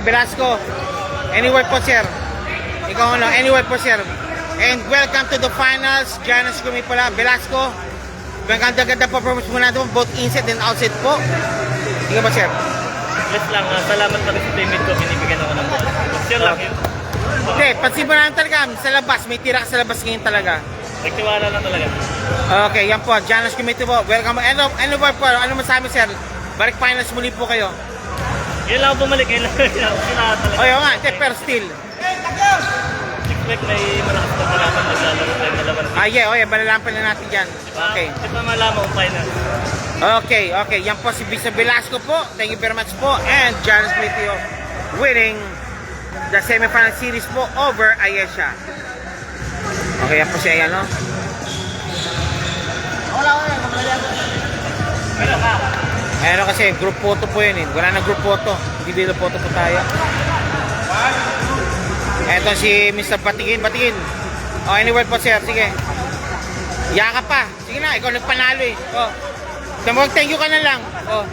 Velasco, anywhere po sir. Ikaw ano, anywhere po sir. And welcome to the finals. Janus Gumi pala, Velasco. Maganda-ganda po performance mo natin both inside and outside po. Tingnan ba sir? Yes lang, salamat pa rin sa teammate ko, binibigyan ako ng ball. Yun lang yun. Okay, pansin mo naman talaga, sa labas, may tira ka sa labas ngayon talaga. Nagtiwala lang talaga. Okay, yan po, Janus Committee po. Welcome. Ano ba po, ano masabi sir? Balik finals muli po kayo. Yun lang bumalik, yun lang talaga. O yun nga, pero still. Expect may malakas na malaman maglalaro tayo na laban. Yeah, malalaman na natin dyan. Okay. Ito na malaman kung final. Okay. Yan po si Bisa Velasco po. Thank you very much po. And Janus Committee winning the semifinal series po over Ayesha. Okay, yan po si Ayan, no? Ayan kasi, group photo po yun eh. Wala na group photo. Individual photo po tayo. Eto si Mr. Batingin. O, anyway po sir, sige. Yaka pa. Sige na, ikaw nagpanalo eh. O. Thank you ka na lang. O.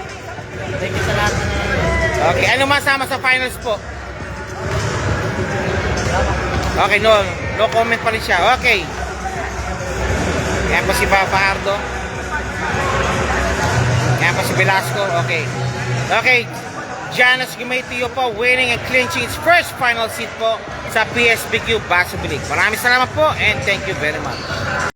Thank you sa lahat. Okay, ano masama sa finals po? Okay, no comment pa rin siya. Okay. Yan po si Papa Ardo. Yan po si Velasco. Okay. Janus Gumaytio po winning and clinching its first final seat po sa PSBQ Basketball League. Maraming salamat po and thank you very much.